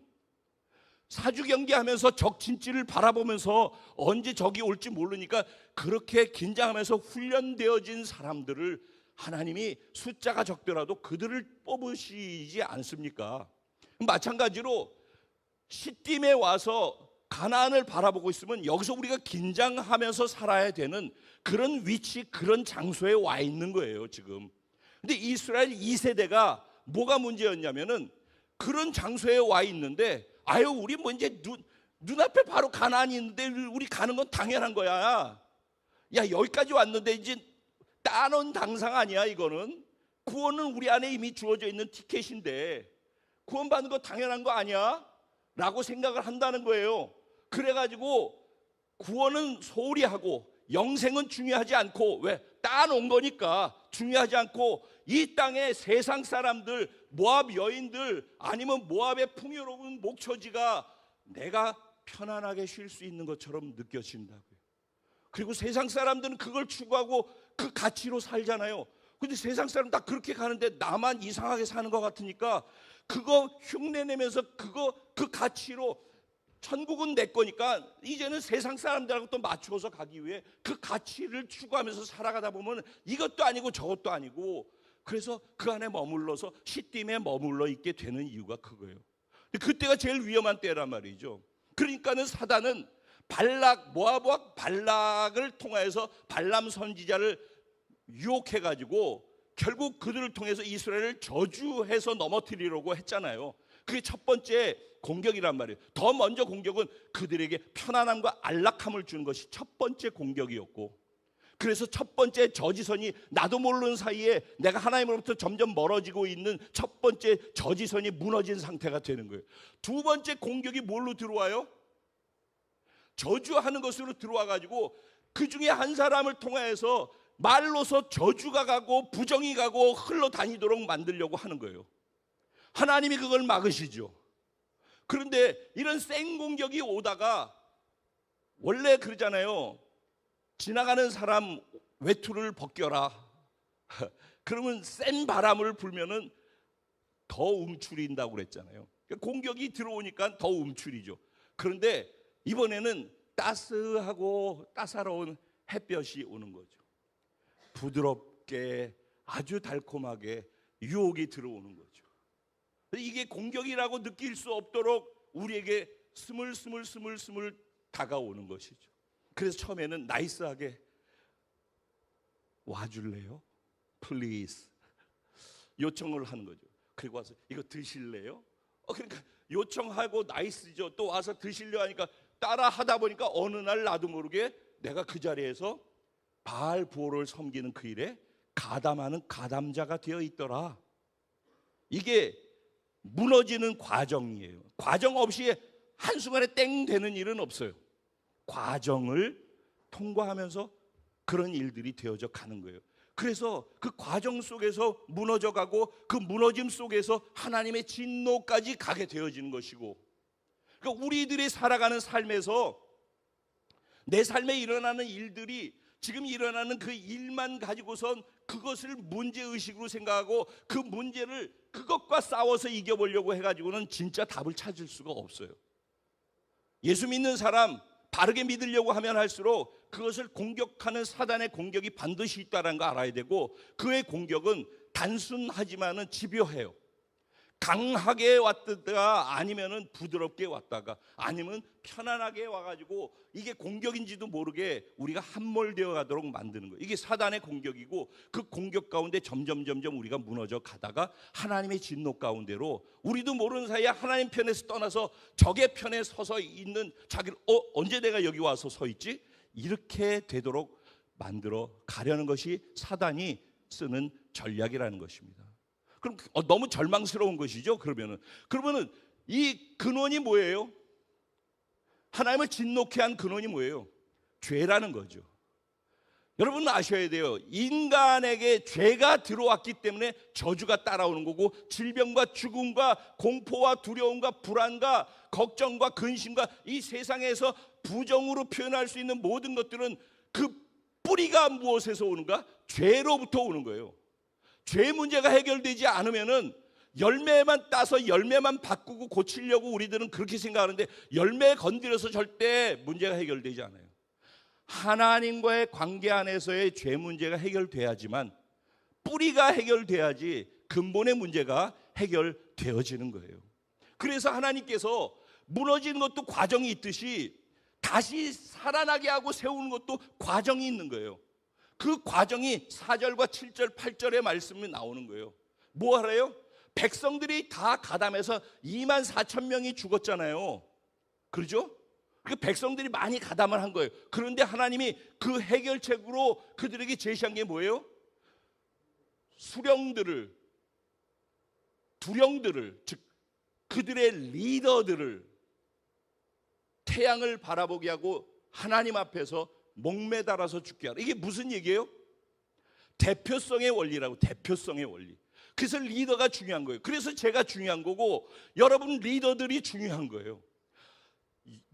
사주 경계하면서 적 진지를 바라보면서 언제 적이 올지 모르니까 그렇게 긴장하면서 훈련되어진 사람들을 하나님이 숫자가 적더라도 그들을 뽑으시지 않습니까? 마찬가지로 시딤에 와서 가나안을 바라보고 있으면 여기서 우리가 긴장하면서 살아야 되는 그런 위치, 그런 장소에 와 있는 거예요, 지금. 근데 이스라엘 2세대가 뭐가 문제였냐면은, 그런 장소에 와 있는데, 아유, 우리 뭐 이제 눈앞에 바로 가나안이 있는데 우리 가는 건 당연한 거야. 야, 여기까지 왔는데 이제 따놓은 당상 아니야, 이거는. 구원은 우리 안에 이미 주어져 있는 티켓인데 구원받는 거 당연한 거 아니야? 라고 생각을 한다는 거예요. 그래가지고 구원은 소홀히 하고 영생은 중요하지 않고, 왜? 따놓은 거니까 중요하지 않고, 이 땅의 세상 사람들, 모압 여인들, 아니면 모압의 풍요로운 목초지가 내가 편안하게 쉴 수 있는 것처럼 느껴진다고요. 그리고 세상 사람들은 그걸 추구하고 그 가치로 살잖아요. 근데 세상 사람 다 그렇게 가는데 나만 이상하게 사는 것 같으니까 그거 흉내내면서 그 가치로, 천국은 내 거니까 이제는 세상 사람들하고 또 맞추어서 가기 위해 그 가치를 추구하면서 살아가다 보면 이것도 아니고 저것도 아니고, 그래서 그 안에 머물러서 시딤에 머물러 있게 되는 이유가 그거예요. 그때가 제일 위험한 때란 말이죠. 그러니까는 사단은 모압 왕 발락을 통해서 발람 선지자를 유혹해가지고 결국 그들을 통해서 이스라엘을 저주해서 넘어뜨리려고 했잖아요. 그게 첫 번째 공격이란 말이에요. 더 먼저 공격은 그들에게 편안함과 안락함을 주는 것이 첫 번째 공격이었고, 그래서 첫 번째 저지선이 나도 모르는 사이에 내가 하나님으로부터 점점 멀어지고 있는 첫 번째 저지선이 무너진 상태가 되는 거예요. 두 번째 공격이 뭘로 들어와요? 저주하는 것으로 들어와가지고 그 중에 한 사람을 통해서 말로서 저주가 가고 부정이 가고 흘러다니도록 만들려고 하는 거예요. 하나님이 그걸 막으시죠. 그런데 이런 생 공격이 오다가, 원래 그러잖아요. 지나가는 사람 외투를 벗겨라. 그러면 센 바람을 불면은 더 움츠린다고 그랬잖아요. 공격이 들어오니까 더 움츠리죠. 그런데 이번에는 따스하고 따사로운 햇볕이 오는 거죠. 부드럽게 아주 달콤하게 유혹이 들어오는 거죠. 이게 공격이라고 느낄 수 없도록 우리에게 스물스물 다가오는 것이죠. 그래서 처음에는 나이스하게 와줄래요? Please 요청을 하는 거죠. 그리고 와서 이거 드실래요? 그러니까 요청하고 나이스죠. 또 와서 드실려 하니까 따라 하다 보니까 어느 날 나도 모르게 내가 그 자리에서 바알 부호를 섬기는 그 일에 가담하는 가담자가 되어 있더라. 이게 무너지는 과정이에요. 과정 없이 한순간에 땡 되는 일은 없어요. 과정을 통과하면서 그런 일들이 되어져 가는 거예요. 그래서 그 과정 속에서 무너져가고 그 무너짐 속에서 하나님의 진노까지 가게 되어지는 것이고, 그러니까 우리들이 살아가는 삶에서 내 삶에 일어나는 일들이 지금 일어나는 그 일만 가지고선 그것을 문제의식으로 생각하고 그 문제를 그것과 싸워서 이겨보려고 해가지고는 진짜 답을 찾을 수가 없어요. 예수 믿는 사람 바르게 믿으려고 하면 할수록 그것을 공격하는 사단의 공격이 반드시 있다는 거 알아야 되고, 그의 공격은 단순하지만은 집요해요. 강하게 왔다가 아니면은 부드럽게 왔다가 아니면 편안하게 와가지고 이게 공격인지도 모르게 우리가 함몰되어 가도록 만드는 거예요. 이게 사단의 공격이고, 그 공격 가운데 점점 우리가 무너져 가다가 하나님의 진노 가운데로 우리도 모르는 사이에 하나님 편에서 떠나서 적의 편에 서서 있는 자기를 언제 내가 여기 와서 서 있지? 이렇게 되도록 만들어 가려는 것이 사단이 쓰는 전략이라는 것입니다. 그럼 너무 절망스러운 것이죠. 그러면은 이 근원이 뭐예요? 하나님을 진노케 한 근원이 뭐예요? 죄라는 거죠. 여러분 아셔야 돼요. 인간에게 죄가 들어왔기 때문에 저주가 따라오는 거고, 질병과 죽음과 공포와 두려움과 불안과 걱정과 근심과 이 세상에서 부정으로 표현할 수 있는 모든 것들은 그 뿌리가 무엇에서 오는가? 죄로부터 오는 거예요. 죄 문제가 해결되지 않으면은 열매만 따서 열매만 바꾸고 고치려고 우리들은 그렇게 생각하는데, 열매 건드려서 절대 문제가 해결되지 않아요. 하나님과의 관계 안에서의 죄 문제가 해결돼야지만, 뿌리가 해결돼야지 근본의 문제가 해결되어지는 거예요. 그래서 하나님께서 무너지는 것도 과정이 있듯이 다시 살아나게 하고 세우는 것도 과정이 있는 거예요. 그 과정이 4절과 7절, 8절의 말씀이 나오는 거예요. 뭐 하래요? 백성들이 다 가담해서 2만 4천 명이 죽었잖아요. 그렇죠? 그 백성들이 많이 가담을 한 거예요. 그런데 하나님이 그 해결책으로 그들에게 제시한 게 뭐예요? 두령들을, 즉 그들의 리더들을 태양을 바라보게 하고 하나님 앞에서 목매달아서 죽게 하라. 이게 무슨 얘기예요? 대표성의 원리라고. 대표성의 원리. 그래서 리더가 중요한 거예요. 그래서 제가 중요한 거고, 여러분 리더들이 중요한 거예요.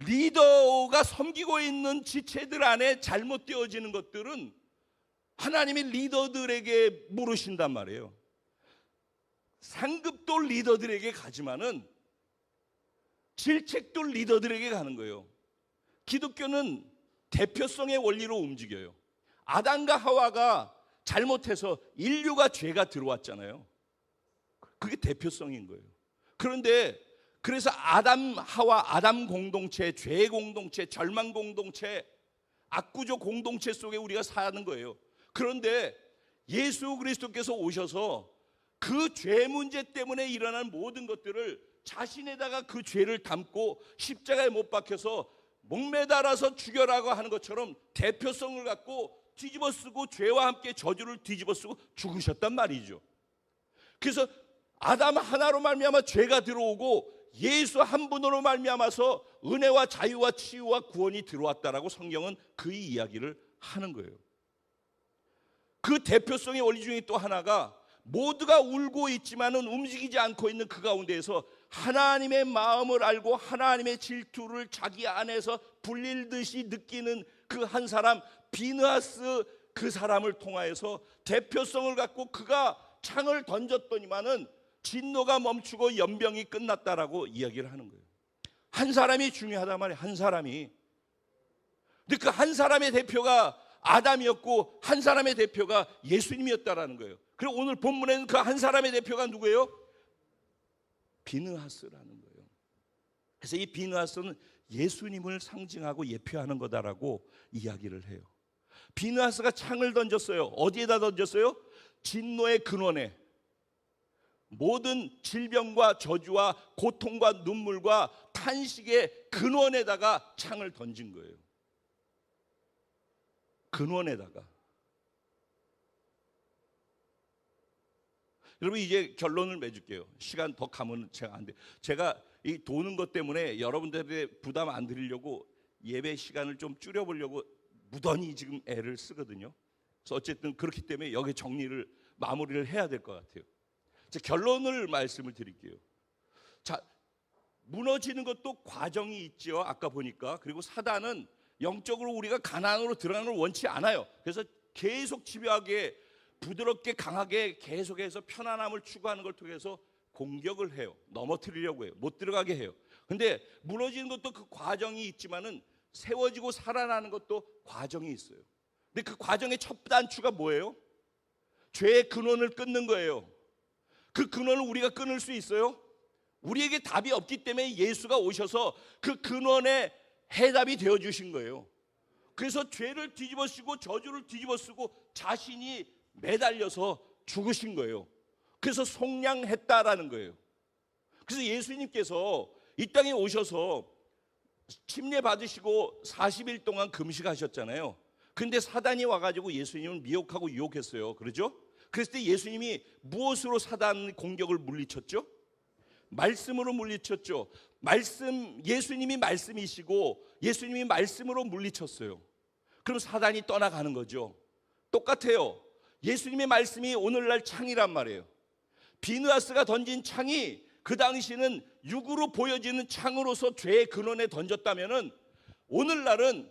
리더가 섬기고 있는 지체들 안에 잘못되어지는 것들은 하나님이 리더들에게 물으신단 말이에요. 상급도 리더들에게 가지만은 질책도 리더들에게 가는 거예요. 기독교는 대표성의 원리로 움직여요. 아담과 하와가 잘못해서 인류가 죄가 들어왔잖아요. 그게 대표성인 거예요. 그런데 그래서 아담, 하와, 아담 공동체, 죄 공동체, 절망 공동체, 악구조 공동체 속에 우리가 사는 거예요. 그런데 예수 그리스도께서 오셔서 그 죄 문제 때문에 일어난 모든 것들을 자신에다가 그 죄를 담고 십자가에 못 박혀서 목매달아서 죽여라고 하는 것처럼 대표성을 갖고 뒤집어 쓰고 죄와 함께 저주를 뒤집어 쓰고 죽으셨단 말이죠. 그래서 아담 하나로 말미암아 죄가 들어오고 예수 한 분으로 말미암아서 은혜와 자유와 치유와 구원이 들어왔다라고 성경은 그 이야기를 하는 거예요. 그 대표성의 원리 중에 또 하나가, 모두가 울고 있지만은 움직이지 않고 있는 그 가운데에서 하나님의 마음을 알고 하나님의 질투를 자기 안에서 불릴듯이 느끼는 그 한 사람, 비느하스, 그 사람을 통하여서 대표성을 갖고 그가 창을 던졌더니만은 진노가 멈추고 연병이 끝났다라고 이야기를 하는 거예요. 한 사람이 중요하단 말이에요. 한 사람이. 근데 그 한 사람의 대표가 아담이었고 한 사람의 대표가 예수님이었다라는 거예요. 그리고 오늘 본문에는 그 한 사람의 대표가 누구예요? 비느하스라는 거예요. 그래서 이 비느하스는 예수님을 상징하고 예표하는 거다라고 이야기를 해요. 비느하스가 창을 던졌어요. 어디에다 던졌어요? 진노의 근원에. 모든 질병과 저주와 고통과 눈물과 탄식의 근원에다가 창을 던진 거예요. 근원에다가. 여러분 이제 결론을 맺을게요. 시간 더 가면 제가 안 돼. 제가 이 도는 것 때문에 여러분들의 부담 안 드리려고 예배 시간을 좀 줄여보려고 무던히 지금 애를 쓰거든요. 그래서 어쨌든 그렇기 때문에 여기 정리를 마무리를 해야 될 것 같아요. 결론을 말씀을 드릴게요. 자, 무너지는 것도 과정이 있죠. 아까 보니까. 그리고 사단은 영적으로 우리가 가난으로 들어가는 걸 원치 않아요. 그래서 계속 집요하게 부드럽게 강하게 계속해서 편안함을 추구하는 걸 통해서 공격을 해요. 넘어뜨리려고 해요. 못 들어가게 해요. 근데 무너지는 것도 그 과정이 있지만은 세워지고 살아나는 것도 과정이 있어요. 근데 그 과정의 첫 단추가 뭐예요? 죄의 근원을 끊는 거예요. 그 근원을 우리가 끊을 수 있어요? 우리에게 답이 없기 때문에 예수가 오셔서 그 근원의 해답이 되어주신 거예요. 그래서 죄를 뒤집어 쓰고 저주를 뒤집어 쓰고 자신이 매달려서 죽으신 거예요. 그래서 속량했다라는 거예요. 그래서 예수님께서 이 땅에 오셔서 침례 받으시고 40일 동안 금식하셨잖아요. 근데 사단이 와가지고 예수님을 미혹하고 유혹했어요. 그러죠? 그랬을 때 예수님이 무엇으로 사단 공격을 물리쳤죠? 말씀으로 물리쳤죠. 예수님이 말씀이시고 예수님이 말씀으로 물리쳤어요. 그럼 사단이 떠나가는 거죠. 똑같아요. 예수님의 말씀이 오늘날 창이란 말이에요. 비느하스가 던진 창이 그 당시는 육으로 보여지는 창으로서 죄의 근원에 던졌다면은 오늘날은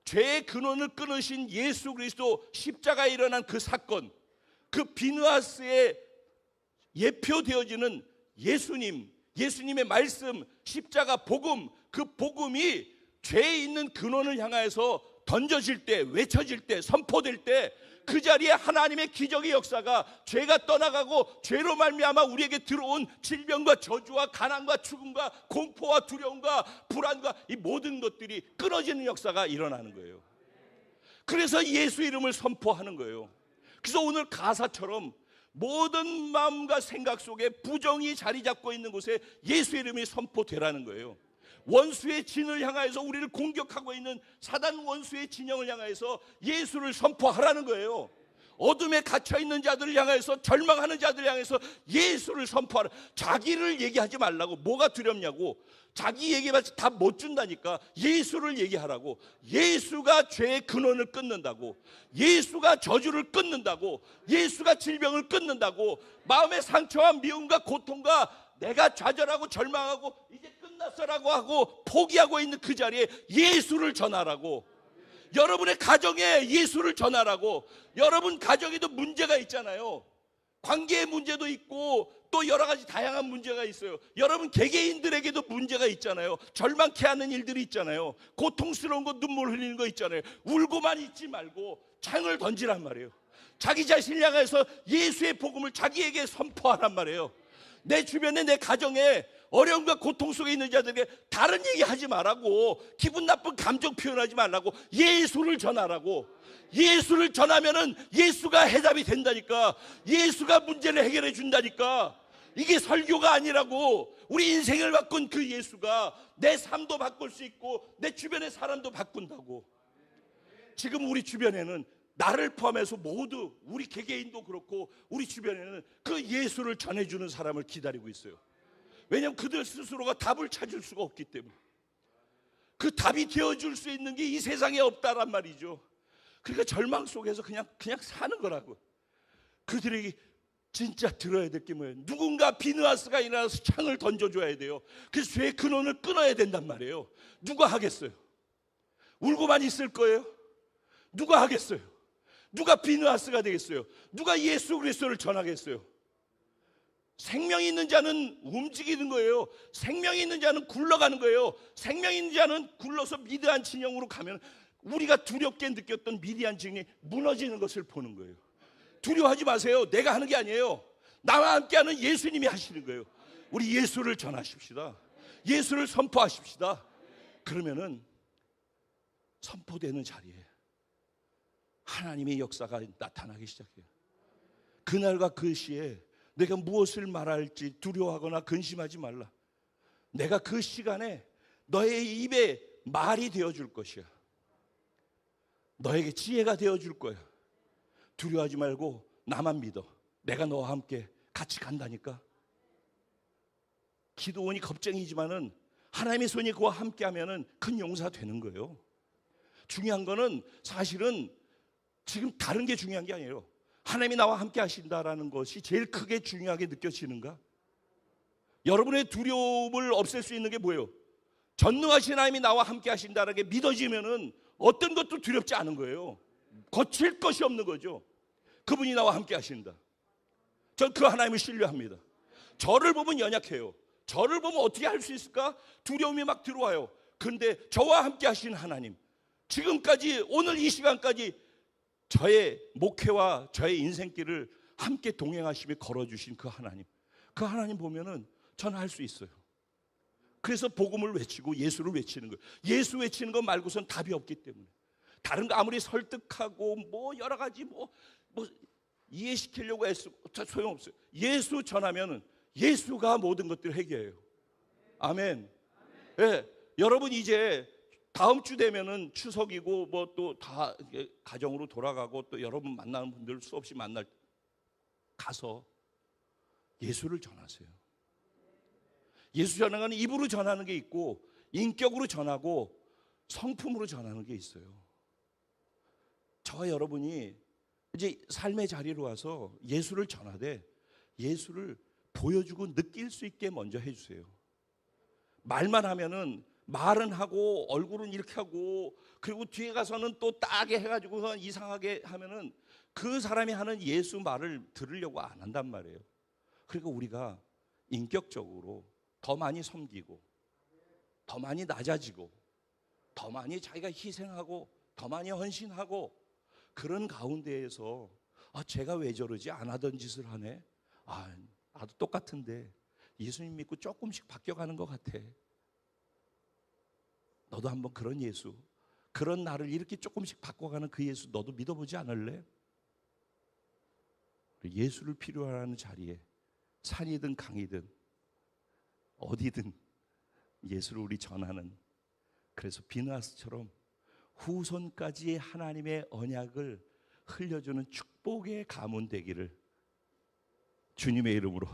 죄의 근원을 끊으신 예수 그리스도 십자가에 일어난 그 사건, 그 비느하스에 예표되어지는 예수님의 말씀, 십자가 복음, 그 복음이 죄에 있는 근원을 향하여서 던져질 때, 외쳐질 때, 선포될 때 그 자리에 하나님의 기적의 역사가 죄가 떠나가고 죄로 말미암아 우리에게 들어온 질병과 저주와 가난과 죽음과 공포와 두려움과 불안과 이 모든 것들이 끊어지는 역사가 일어나는 거예요. 그래서 예수 이름을 선포하는 거예요. 그래서 오늘 가사처럼 모든 마음과 생각 속에 부정이 자리 잡고 있는 곳에 예수 이름이 선포되라는 거예요. 원수의 진을 향하여서 우리를 공격하고 있는 사단 원수의 진영을 향하여서 예수를 선포하라는 거예요. 어둠에 갇혀있는 자들을 향해서, 절망하는 자들을 향해서 예수를 선포하라. 자기를 얘기하지 말라고. 뭐가 두렵냐고. 자기 얘기해봤자 다 못 준다니까. 예수를 얘기하라고. 예수가 죄의 근원을 끊는다고. 예수가 저주를 끊는다고. 예수가 질병을 끊는다고. 마음의 상처와 미움과 고통과 내가 좌절하고 절망하고 이제 끝났어라고 하고 포기하고 있는 그 자리에 예수를 전하라고. 여러분의 가정에 예수를 전하라고. 여러분 가정에도 문제가 있잖아요. 관계의 문제도 있고 또 여러 가지 다양한 문제가 있어요. 여러분 개개인들에게도 문제가 있잖아요. 절망케 하는 일들이 있잖아요. 고통스러운 거, 눈물 흘리는 거 있잖아요. 울고만 있지 말고 창을 던지란 말이에요. 자기 자신을 향해서 예수의 복음을 자기에게 선포하란 말이에요. 내 주변에, 내 가정에 어려움과 고통 속에 있는 자들에게 다른 얘기 하지 말라고. 기분 나쁜 감정 표현하지 말라고. 예수를 전하라고. 예수를 전하면은 예수가 해답이 된다니까. 예수가 문제를 해결해 준다니까. 이게 설교가 아니라고. 우리 인생을 바꾼 그 예수가 내 삶도 바꿀 수 있고 내 주변의 사람도 바꾼다고. 지금 우리 주변에는 나를 포함해서 모두, 우리 개개인도 그렇고 우리 주변에는 그 예수를 전해주는 사람을 기다리고 있어요. 왜냐하면 그들 스스로가 답을 찾을 수가 없기 때문에. 그 답이 되어줄 수 있는 게 이 세상에 없다란 말이죠. 그러니까 절망 속에서 그냥 사는 거라고. 그들에게 진짜 들어야 될 게 뭐예요? 누군가 비느하스가 일어나서 창을 던져줘야 돼요. 그래서 죄의 근원을 끊어야 된단 말이에요. 누가 하겠어요? 울고만 있을 거예요? 누가 하겠어요? 누가 비느하스가 되겠어요? 누가 예수 그리스도를 전하겠어요? 생명이 있는 자는 움직이는 거예요. 생명이 있는 자는 굴러가는 거예요. 생명이 있는 자는 굴러서 미디안 진영으로 가면 우리가 두렵게 느꼈던 미디안 진영이 무너지는 것을 보는 거예요. 두려워하지 마세요. 내가 하는 게 아니에요. 나와 함께하는 예수님이 하시는 거예요. 우리 예수를 전하십시다. 예수를 선포하십시다. 그러면은 선포되는 자리에 하나님의 역사가 나타나기 시작해요. 그날과 그 시에 내가 무엇을 말할지 두려워하거나 근심하지 말라. 내가 그 시간에 너의 입에 말이 되어줄 것이야. 너에게 지혜가 되어줄 거야. 두려워하지 말고 나만 믿어. 내가 너와 함께 같이 간다니까. 기도원이 겁쟁이지만은 하나님의 손이 그와 함께하면은 큰 용사 되는 거예요. 중요한 거는 사실은 지금 다른 게 중요한 게 아니에요. 하나님이 나와 함께 하신다라는 것이 제일 크게 중요하게 느껴지는가? 여러분의 두려움을 없앨 수 있는 게 뭐예요? 전능하신 하나님이 나와 함께 하신다라는 게 믿어지면은 어떤 것도 두렵지 않은 거예요. 거칠 것이 없는 거죠. 그분이 나와 함께 하신다. 전 그 하나님을 신뢰합니다. 저를 보면 연약해요. 저를 보면 어떻게 할 수 있을까? 두려움이 막 들어와요. 그런데 저와 함께 하신 하나님, 지금까지 오늘 이 시간까지 저의 목회와 저의 인생길을 함께 동행하시며 걸어주신 그 하나님 보면은 저는 할 수 있어요. 그래서 복음을 외치고 예수를 외치는 거예요. 예수 외치는 것 말고선 답이 없기 때문에. 다른 거 아무리 설득하고 뭐 여러 가지 뭐 이해시키려고 해서 소용없어요. 예수 전하면은 예수가 모든 것들을 해결해요. 아멘. 예, 여러분 이제 다음 주 되면은 추석이고 뭐 또 다 가정으로 돌아가고 또 여러분 만나는 분들 수없이 만날 가서 예수를 전하세요. 예수 전하는 입으로 전하는 게 있고 인격으로 전하고 성품으로 전하는 게 있어요. 저와 여러분이 이제 삶의 자리로 와서 예수를 전하되 예수를 보여주고 느낄 수 있게 먼저 해주세요. 말만 하면은 말은 하고 얼굴은 이렇게 하고 그리고 뒤에 가서는 또 따게 해가지고서 이상하게 하면은 그 사람이 하는 예수 말을 들으려고 안 한단 말이에요. 그러니까 우리가 인격적으로 더 많이 섬기고 더 많이 낮아지고 더 많이 자기가 희생하고 더 많이 헌신하고 그런 가운데에서 제가 왜 저러지? 안 하던 짓을 하네. 나도 똑같은데 예수님 믿고 조금씩 바뀌어가는 것 같아. 너도 한번 그런 예수, 그런 나를 이렇게 조금씩 바꿔가는 그 예수 너도 믿어보지 않을래? 예수를 필요로 하는 자리에 산이든 강이든 어디든 예수를 우리 전하는, 그래서 비느하스처럼 후손까지 하나님의 언약을 흘려주는 축복의 가문 되기를 주님의 이름으로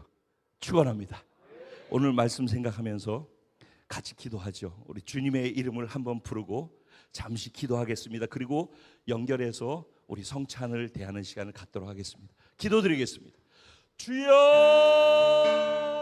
축원합니다. 오늘 말씀 생각하면서 같이 기도하죠. 우리 주님의 이름을 한번 부르고 잠시 기도하겠습니다. 그리고 연결해서 우리 성찬을 대하는 시간을 갖도록 하겠습니다. 기도드리겠습니다. 주여